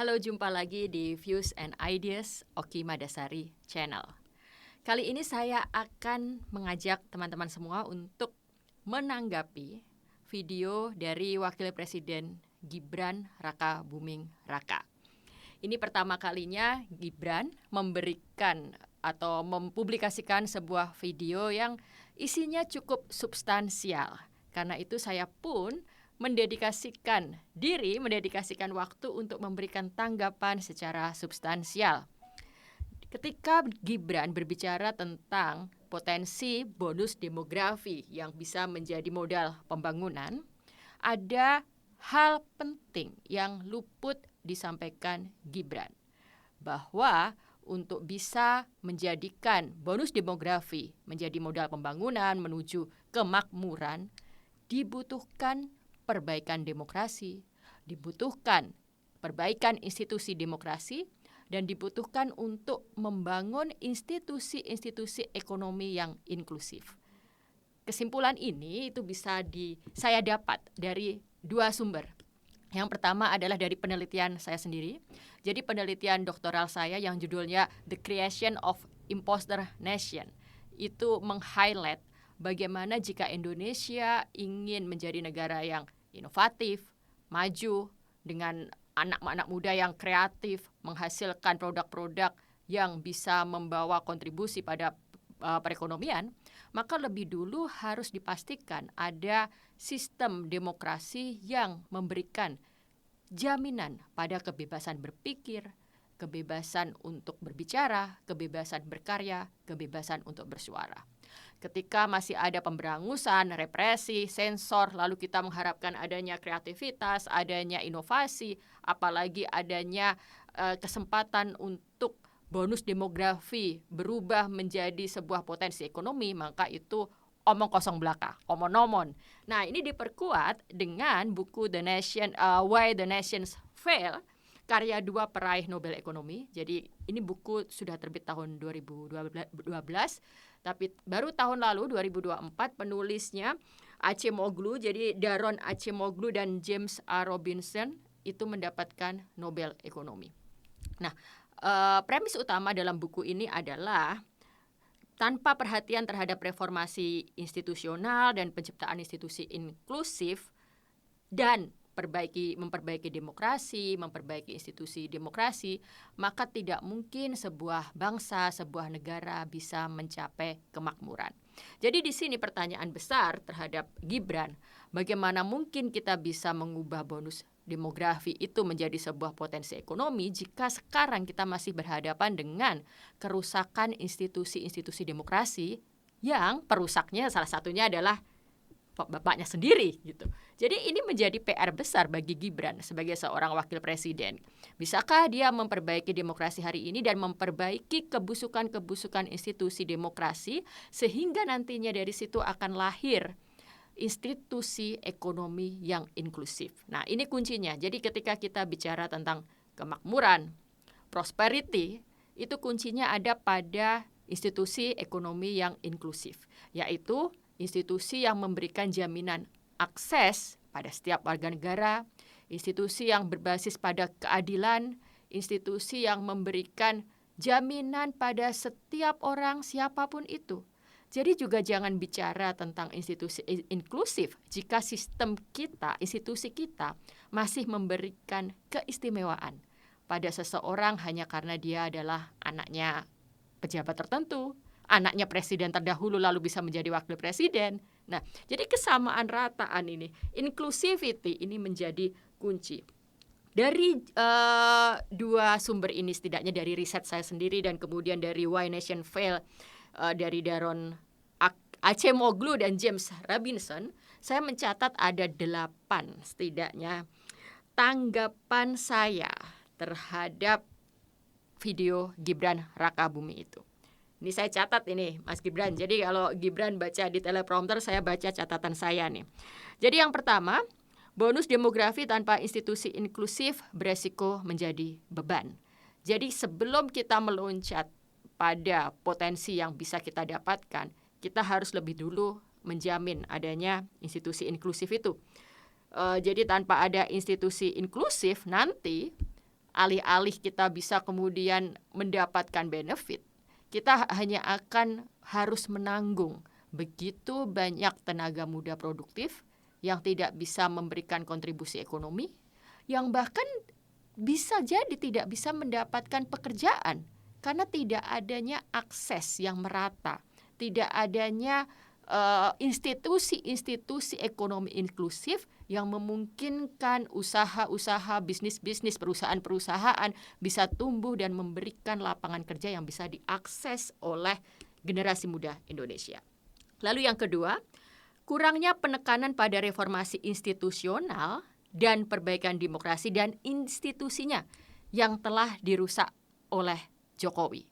Halo, jumpa lagi di Views and Ideas Oki Madasari Channel. Kali ini saya akan mengajak teman-teman semua untuk menanggapi video dari Wakil Presiden Gibran Raka Buming Raka. Ini pertama kalinya Gibran memberikan atau mempublikasikan sebuah video yang isinya cukup substansial. Karena itu saya pun mendedikasikan waktu untuk memberikan tanggapan secara substansial. Ketika Gibran berbicara tentang potensi bonus demografi yang bisa menjadi modal pembangunan, ada hal penting yang luput disampaikan Gibran, bahwa untuk bisa menjadikan bonus demografi menjadi modal pembangunan menuju kemakmuran, dibutuhkan perbaikan demokrasi, dibutuhkan perbaikan institusi demokrasi, dan dibutuhkan untuk membangun institusi-institusi ekonomi yang inklusif. Kesimpulan ini itu bisa saya dapat dari dua sumber. Yang pertama adalah dari penelitian saya sendiri. Jadi penelitian doktoral saya yang judulnya The Creation of Imposter Nation itu meng-highlight bagaimana jika Indonesia ingin menjadi negara yang inovatif, maju, dengan anak-anak muda yang kreatif, menghasilkan produk-produk yang bisa membawa kontribusi pada perekonomian, maka lebih dulu harus dipastikan ada sistem demokrasi yang memberikan jaminan pada kebebasan berpikir, kebebasan untuk berbicara, kebebasan berkarya, kebebasan untuk bersuara. Ketika masih ada pemberangusan, represi, sensor, lalu kita mengharapkan adanya kreativitas, adanya inovasi, apalagi adanya kesempatan untuk bonus demografi berubah menjadi sebuah potensi ekonomi, maka itu omong kosong belaka, omon-omon. Nah, ini diperkuat dengan buku Why the Nations Fail, karya dua peraih Nobel Ekonomi. Jadi ini buku sudah terbit tahun 2012, tapi baru tahun lalu 2024 penulisnya Acemoglu, jadi Daron Acemoglu dan James A. Robinson itu mendapatkan Nobel Ekonomi. Nah, premis utama dalam buku ini adalah tanpa perhatian terhadap reformasi institusional dan penciptaan institusi inklusif dan memperbaiki demokrasi, memperbaiki institusi demokrasi, maka tidak mungkin sebuah bangsa, sebuah negara bisa mencapai kemakmuran. Jadi di sini pertanyaan besar terhadap Gibran, bagaimana mungkin kita bisa mengubah bonus demografi itu menjadi sebuah potensi ekonomi jika sekarang kita masih berhadapan dengan kerusakan institusi-institusi demokrasi yang perusaknya salah satunya adalah bapaknya sendiri gitu. Jadi ini menjadi PR besar bagi Gibran sebagai seorang wakil presiden. Bisakah dia memperbaiki demokrasi hari ini dan memperbaiki kebusukan-kebusukan institusi demokrasi sehingga nantinya dari situ akan lahir institusi ekonomi yang inklusif. Nah, ini kuncinya. Jadi ketika kita bicara tentang kemakmuran, prosperity, itu kuncinya ada pada institusi ekonomi yang inklusif, yaitu institusi yang memberikan jaminan akses pada setiap warga negara, institusi yang berbasis pada keadilan, institusi yang memberikan jaminan pada setiap orang siapapun itu. Jadi juga jangan bicara tentang institusi inklusif jika sistem kita, institusi kita masih memberikan keistimewaan pada seseorang hanya karena dia adalah anaknya pejabat tertentu, anaknya presiden terdahulu lalu bisa menjadi wakil presiden. Nah, jadi kesamaan rataan ini, inclusivity ini menjadi kunci. Dari dua sumber ini, setidaknya dari riset saya sendiri dan kemudian dari Why Nation Fail dari Daron Acemoglu dan James Robinson, saya mencatat ada 8 setidaknya tanggapan saya terhadap video Gibran Raka Buming itu. Ini saya catat ini, Mas Gibran. Jadi kalau Gibran baca di teleprompter, saya baca catatan saya nih. Jadi yang pertama, bonus demografi tanpa institusi inklusif beresiko menjadi beban. Jadi sebelum kita meloncat pada potensi yang bisa kita dapatkan, kita harus lebih dulu menjamin adanya institusi inklusif itu. Jadi tanpa ada institusi inklusif, nanti alih-alih kita bisa kemudian mendapatkan benefit, kita hanya akan harus menanggung begitu banyak tenaga muda produktif yang tidak bisa memberikan kontribusi ekonomi, yang bahkan bisa jadi tidak bisa mendapatkan pekerjaan karena tidak adanya akses yang merata, tidak adanya institusi-institusi ekonomi inklusif yang memungkinkan usaha-usaha, bisnis-bisnis, perusahaan-perusahaan bisa tumbuh dan memberikan lapangan kerja yang bisa diakses oleh generasi muda Indonesia. Lalu yang kedua, kurangnya penekanan pada reformasi institusional dan perbaikan demokrasi dan institusinya yang telah dirusak oleh Jokowi.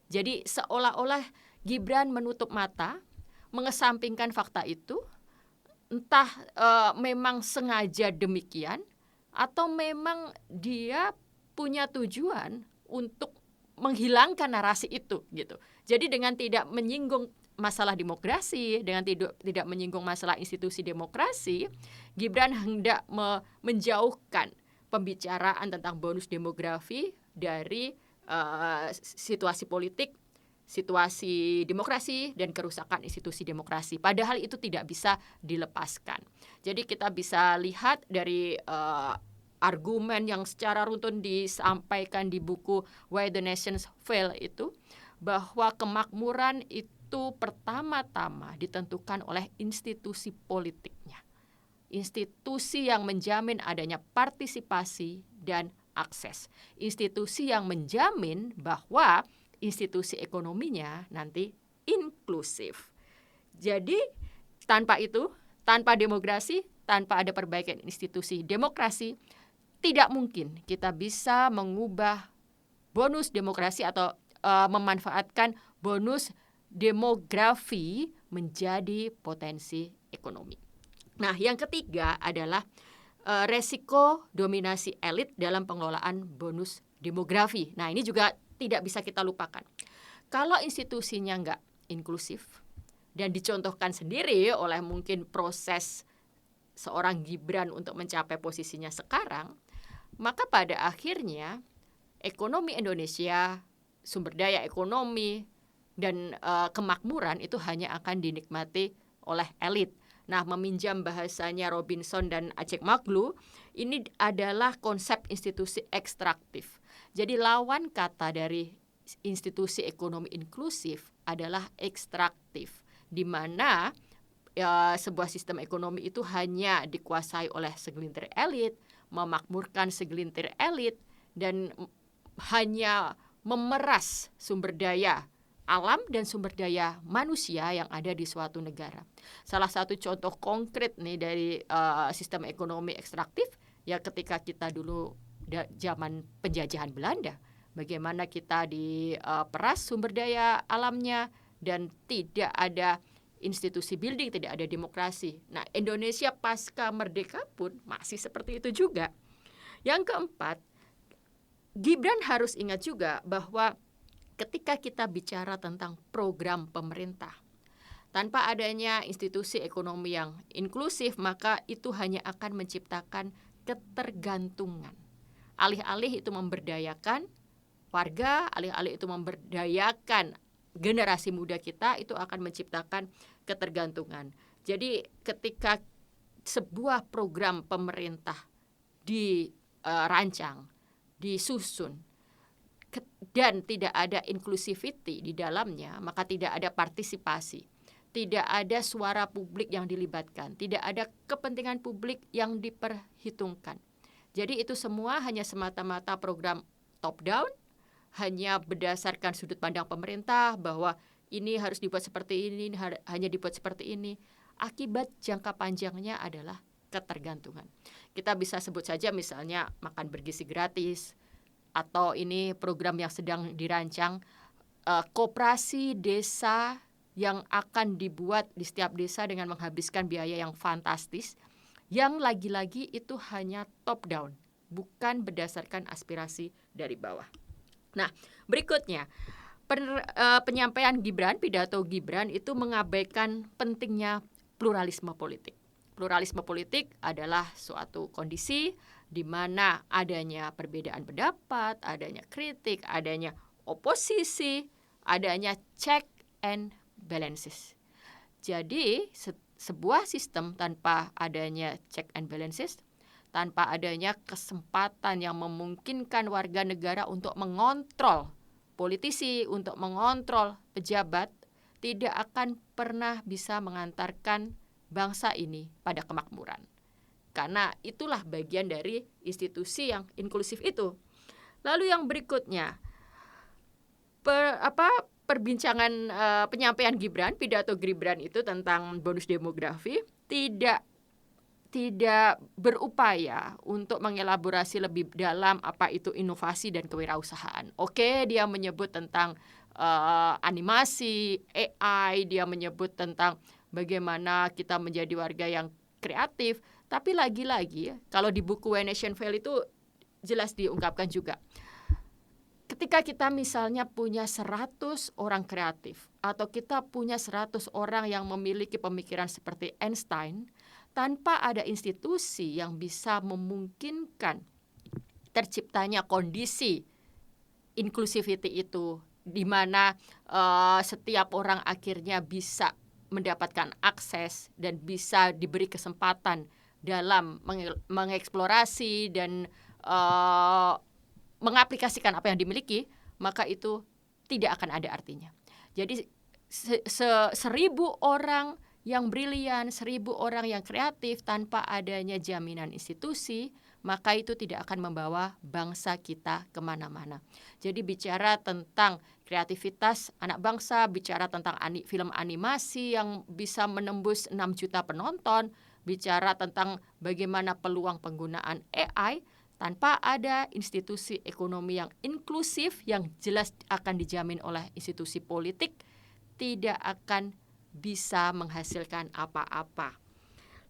Jadi seolah-olah Gibran menutup mata, mengesampingkan fakta itu, entah memang sengaja demikian atau memang dia punya tujuan untuk menghilangkan narasi itu gitu. Jadi dengan tidak menyinggung masalah demokrasi, dengan tidak menyinggung masalah institusi demokrasi, Gibran hendak menjauhkan pembicaraan tentang bonus demografi dari situasi politik, situasi demokrasi, dan kerusakan institusi demokrasi. Padahal itu tidak bisa dilepaskan. Jadi kita bisa lihat dari argumen yang secara runtun disampaikan di buku Why the Nations Fail itu, bahwa kemakmuran itu pertama-tama ditentukan oleh institusi politiknya. Institusi yang menjamin adanya partisipasi dan akses. Institusi yang menjamin bahwa institusi ekonominya nanti inklusif. Jadi tanpa itu, tanpa demokrasi, tanpa ada perbaikan institusi demokrasi, tidak mungkin kita bisa mengubah bonus demokrasi atau memanfaatkan bonus demografi menjadi potensi ekonomi. Nah, yang ketiga adalah resiko dominasi elit dalam pengelolaan bonus demografi. Nah, ini juga tidak bisa kita lupakan. Kalau institusinya nggak inklusif dan dicontohkan sendiri oleh mungkin proses seorang Gibran untuk mencapai posisinya sekarang, maka pada akhirnya ekonomi Indonesia, sumber daya ekonomi, dan kemakmuran itu hanya akan dinikmati oleh elit. Nah, meminjam bahasanya Robinson dan Acemoglu, ini adalah konsep institusi ekstraktif. Jadi lawan kata dari institusi ekonomi inklusif adalah ekstraktif, di mana sebuah sistem ekonomi itu hanya dikuasai oleh segelintir elit, memakmurkan segelintir elit, dan hanya memeras sumber daya alam dan sumber daya manusia yang ada di suatu negara. Salah satu contoh konkret nih dari sistem ekonomi ekstraktif ya ketika kita dulu zaman penjajahan Belanda, bagaimana kita diperas sumber daya alamnya dan tidak ada institusi building, tidak ada demokrasi. Nah, Indonesia pasca merdeka pun masih seperti itu juga. Yang keempat, Gibran harus ingat juga bahwa ketika kita bicara tentang program pemerintah, tanpa adanya institusi ekonomi yang inklusif, maka itu hanya akan menciptakan ketergantungan. Alih-alih itu memberdayakan warga, alih-alih itu memberdayakan generasi muda kita, itu akan menciptakan ketergantungan. Jadi ketika sebuah program pemerintah dirancang, disusun, dan tidak ada inclusivity di dalamnya, maka tidak ada partisipasi, tidak ada suara publik yang dilibatkan, tidak ada kepentingan publik yang diperhitungkan. Jadi itu semua hanya semata-mata program top down, hanya berdasarkan sudut pandang pemerintah bahwa ini harus dibuat seperti ini, hanya dibuat seperti ini. Akibat jangka panjangnya adalah ketergantungan. Kita bisa sebut saja misalnya makan bergizi gratis, atau ini program yang sedang dirancang koperasi desa yang akan dibuat di setiap desa dengan menghabiskan biaya yang fantastis, yang lagi-lagi itu hanya top down, bukan berdasarkan aspirasi dari bawah. Nah, berikutnya penyampaian Gibran, pidato Gibran itu mengabaikan pentingnya pluralisme politik. Pluralisme politik adalah suatu kondisi di mana adanya perbedaan pendapat, adanya kritik, adanya oposisi, adanya check and balances. Jadi sebuah sistem tanpa adanya check and balances, tanpa adanya kesempatan yang memungkinkan warga negara untuk mengontrol politisi, untuk mengontrol pejabat, tidak akan pernah bisa mengantarkan bangsa ini pada kemakmuran. Karena itulah bagian dari institusi yang inklusif itu. Lalu yang berikutnya, perbincangan penyampaian Gibran, pidato Gibran itu tentang bonus demografi tidak berupaya untuk mengelaborasi lebih dalam apa itu inovasi dan kewirausahaan. Oke, dia menyebut tentang animasi, AI, dia menyebut tentang bagaimana kita menjadi warga yang kreatif. Tapi lagi-lagi, kalau di buku When Nation Fail itu jelas diungkapkan juga. Ketika kita misalnya punya 100 orang kreatif, atau kita punya 100 orang yang memiliki pemikiran seperti Einstein, tanpa ada institusi yang bisa memungkinkan terciptanya kondisi inclusivity itu, di mana setiap orang akhirnya bisa mendapatkan akses dan bisa diberi kesempatan dalam mengeksplorasi dan mengaplikasikan apa yang dimiliki, maka itu tidak akan ada artinya. Jadi 1.000 orang yang brilian, 1.000 orang yang kreatif tanpa adanya jaminan institusi, maka itu tidak akan membawa bangsa kita kemana-mana. Jadi bicara tentang kreativitas anak bangsa, bicara tentang film animasi yang bisa menembus 6 juta penonton, bicara tentang bagaimana peluang penggunaan AI, tanpa ada institusi ekonomi yang inklusif yang jelas akan dijamin oleh institusi politik, tidak akan bisa menghasilkan apa-apa.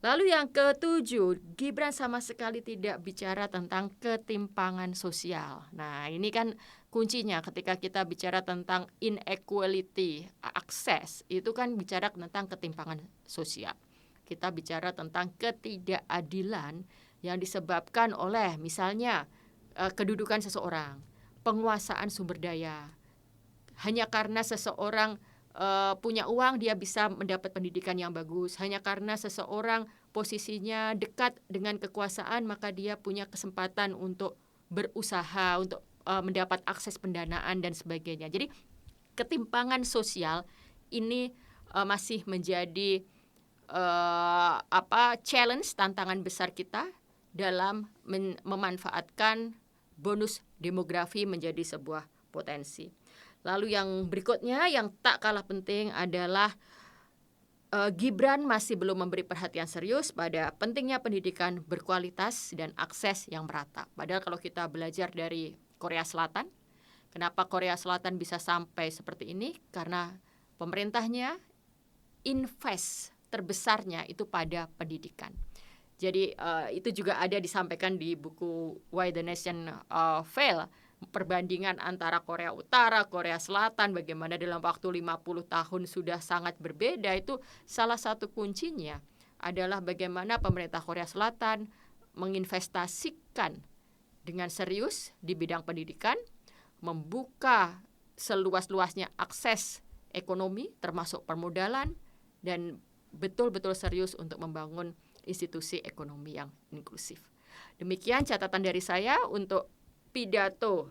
Lalu yang ke-7, Gibran sama sekali tidak bicara tentang ketimpangan sosial. Nah, ini kan kuncinya ketika kita bicara tentang inequality, akses, itu kan bicara tentang ketimpangan sosial. Kita bicara tentang ketidakadilan yang disebabkan oleh misalnya kedudukan seseorang, penguasaan sumber daya. Hanya karena seseorang punya uang, dia bisa mendapat pendidikan yang bagus. Hanya karena seseorang posisinya dekat dengan kekuasaan, maka dia punya kesempatan untuk berusaha, untuk mendapat akses pendanaan dan sebagainya. Jadi ketimpangan sosial ini masih menjadi challenge, tantangan besar kita dalam memanfaatkan bonus demografi menjadi sebuah potensi. Lalu yang berikutnya yang tak kalah penting adalah Gibran masih belum memberi perhatian serius pada pentingnya pendidikan berkualitas dan akses yang merata. Padahal kalau kita belajar dari Korea Selatan, kenapa Korea Selatan bisa sampai seperti ini? Karena pemerintahnya invest terbesarnya itu pada pendidikan. Jadi itu juga ada disampaikan di buku Why the Nation Fail, perbandingan antara Korea Utara, Korea Selatan, bagaimana dalam waktu 50 tahun sudah sangat berbeda. Itu salah satu kuncinya adalah bagaimana pemerintah Korea Selatan menginvestasikan dengan serius di bidang pendidikan, membuka seluas-luasnya akses ekonomi termasuk permodalan, dan betul-betul serius untuk membangun institusi ekonomi yang inklusif. Demikian catatan dari saya untuk pidato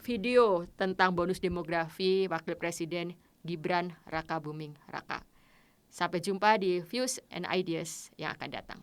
video tentang bonus demografi Wakil Presiden Gibran Rakabuming Raka. Sampai jumpa di Views and Ideas yang akan datang.